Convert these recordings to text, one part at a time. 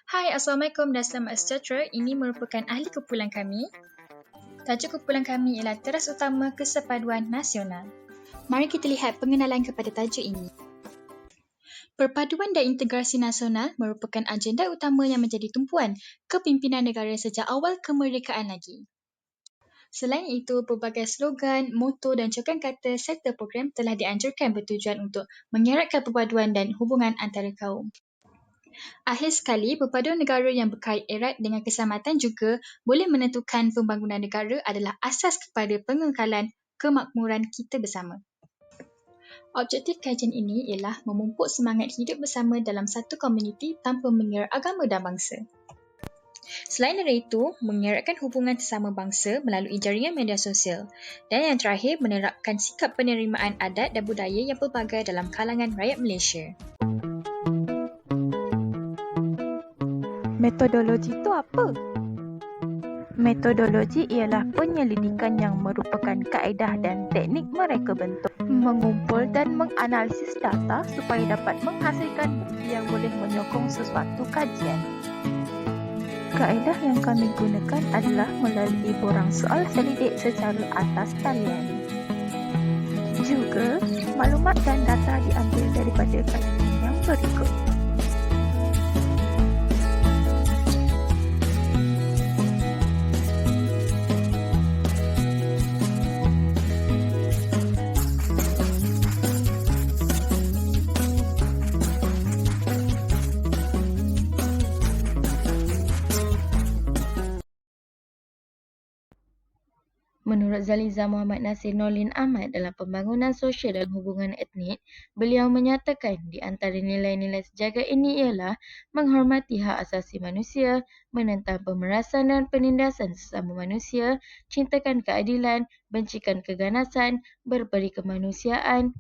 Hai, Assalamualaikum dan selamat sejahtera. Ini merupakan ahli kumpulan kami. Tajuk kumpulan kami ialah Teras Utama Kesepaduan Nasional. Mari kita lihat pengenalan kepada tajuk ini. Perpaduan dan integrasi nasional merupakan agenda utama yang menjadi tumpuan kepimpinan negara sejak awal kemerdekaan lagi. Selain itu, pelbagai slogan, moto dan cokan kata serta program telah dianjurkan bertujuan untuk mengeratkan perpaduan dan hubungan antara kaum. Akhir sekali, perpaduan negara yang berkait erat dengan keselamatan juga boleh menentukan pembangunan negara adalah asas kepada pengekalan kemakmuran kita bersama. Objektif kajian ini ialah memupuk semangat hidup bersama dalam satu komuniti tanpa mengira agama dan bangsa. Selain dari itu, mengeratkan hubungan sesama bangsa melalui jaringan media sosial. Dan yang terakhir, menerapkan sikap penerimaan adat dan budaya yang pelbagai dalam kalangan rakyat Malaysia. Metodologi itu apa? Metodologi ialah penyelidikan yang merupakan kaedah dan teknik mereka bentuk mengumpul dan menganalisis data supaya dapat menghasilkan bukti yang boleh menyokong sesuatu kajian. Kaedah yang kami gunakan adalah melalui borang soal selidik secara atas talian. Juga, maklumat dan data diambil daripada kajian yang berikut. Menurut Zaliza Muhammad Nasir Nordin Ahmad dalam Pembangunan Sosial dan Hubungan Etnik, beliau menyatakan di antara nilai-nilai sejagat ini ialah menghormati hak asasi manusia, menentang pemerasan dan penindasan sesama manusia, cintakan keadilan, bencikan keganasan, berberi kemanusiaan,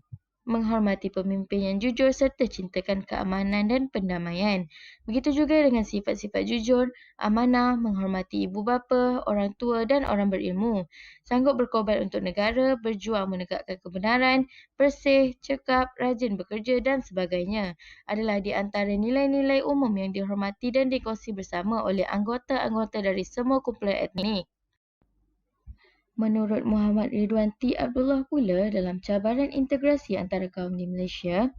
menghormati pemimpin yang jujur serta cintakan keamanan dan pendamaian. Begitu juga dengan sifat-sifat jujur, amanah, menghormati ibu bapa, orang tua dan orang berilmu. Sanggup berkorban untuk negara, berjuang menegakkan kebenaran, bersih, cekap, rajin bekerja dan sebagainya adalah di antara nilai-nilai umum yang dihormati dan dikongsi bersama oleh anggota-anggota dari semua kumpulan etnik. Menurut Muhammad Ridwan T. Abdullah pula dalam cabaran integrasi antara kaum di Malaysia,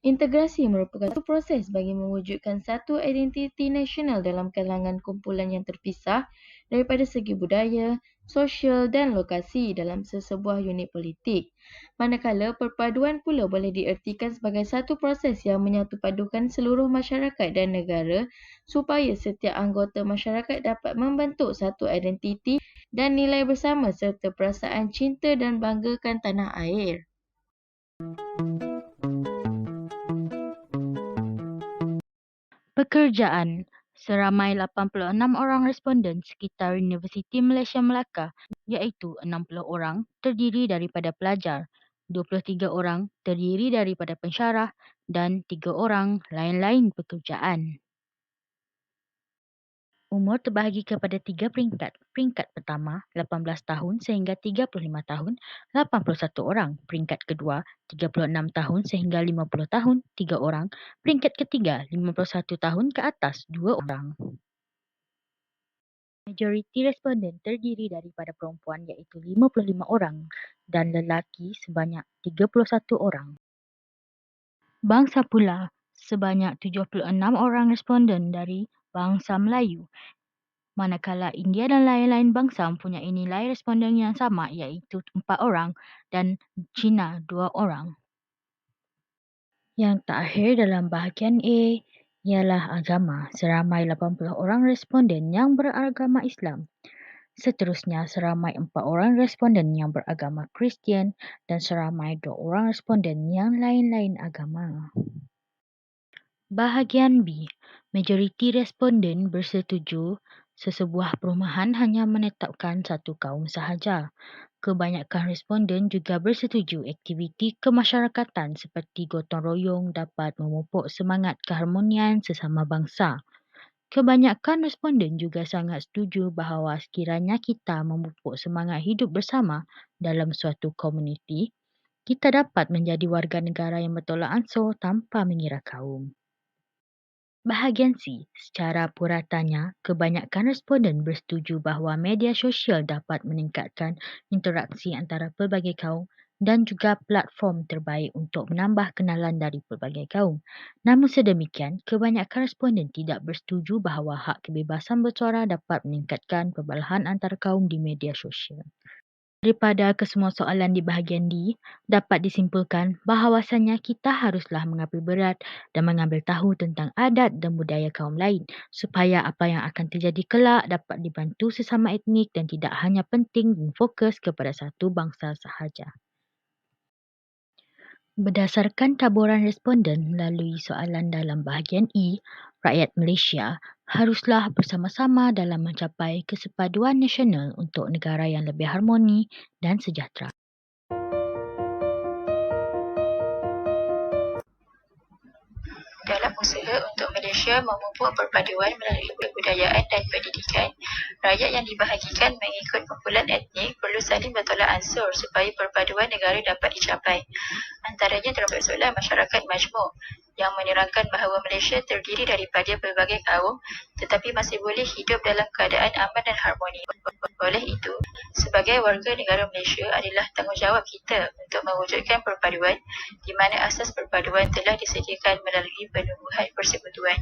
integrasi merupakan satu proses bagi mewujudkan satu identiti nasional dalam kalangan kumpulan yang terpisah daripada segi budaya, sosial dan lokasi dalam sesebuah unit politik. Manakala perpaduan pula boleh diertikan sebagai satu proses yang menyatupadukan seluruh masyarakat dan negara supaya setiap anggota masyarakat dapat membentuk satu identiti dan nilai bersama serta perasaan cinta dan banggakan tanah air. Pekerjaan. Seramai 86 orang responden sekitar Universiti Malaysia Melaka iaitu 60 orang terdiri daripada pelajar, 23 orang terdiri daripada pensyarah dan 3 orang lain-lain pekerjaan. Umur terbahagi kepada 3 peringkat. Peringkat pertama, 18 tahun sehingga 35 tahun, 81 orang. Peringkat kedua, 36 tahun sehingga 50 tahun, 3 orang. Peringkat ketiga, 51 tahun ke atas, 2 orang. Majoriti responden terdiri daripada perempuan iaitu 55 orang dan lelaki sebanyak 31 orang. Bangsa pula, sebanyak 76 orang responden dari bangsa Melayu. Manakala India dan lain-lain bangsa mempunyai nilai responden yang sama iaitu 4 orang dan Cina 2 orang. Yang terakhir dalam bahagian A ialah agama. Seramai 80 orang responden yang beragama Islam. Seterusnya seramai 4 orang responden yang beragama Kristian dan seramai 2 orang responden yang lain-lain agama. Bahagian B. Majoriti responden bersetuju sesebuah perumahan hanya menetapkan satu kaum sahaja. Kebanyakan responden juga bersetuju aktiviti kemasyarakatan seperti gotong royong dapat memupuk semangat keharmonian sesama bangsa. Kebanyakan responden juga sangat setuju bahawa sekiranya kita memupuk semangat hidup bersama dalam suatu komuniti, kita dapat menjadi warga negara yang bertolak ansur tanpa mengira kaum. Bahagian C, secara puratanya, kebanyakan responden bersetuju bahawa media sosial dapat meningkatkan interaksi antara pelbagai kaum dan juga platform terbaik untuk menambah kenalan dari pelbagai kaum. Namun sedemikian, kebanyakan responden tidak bersetuju bahawa hak kebebasan bersuara dapat meningkatkan perbalahan antara kaum di media sosial. Daripada kesemua soalan di bahagian D, dapat disimpulkan bahawasanya kita haruslah mengambil berat dan mengambil tahu tentang adat dan budaya kaum lain supaya apa yang akan terjadi kelak dapat dibantu sesama etnik dan tidak hanya penting dan fokus kepada satu bangsa sahaja. Berdasarkan taburan responden melalui soalan dalam bahagian E, rakyat Malaysia haruslah bersama-sama dalam mencapai kesepaduan nasional untuk negara yang lebih harmoni dan sejahtera. Dalam usaha untuk Malaysia memupuk perpaduan melalui kebudayaan dan pendidikan, rakyat yang dibahagikan mengikut kumpulan etnik perlu saling bertolak ansur supaya perpaduan negara dapat dicapai. Antaranya termasuk soalan masyarakat majmuk yang menerangkan bahawa Malaysia terdiri daripada pelbagai kaum tetapi masih boleh hidup dalam keadaan aman dan harmoni. Oleh itu, sebagai warga negara Malaysia adalah tanggungjawab kita untuk mewujudkan perpaduan di mana asas perpaduan telah disediakan melalui penumbuhan persekutuan.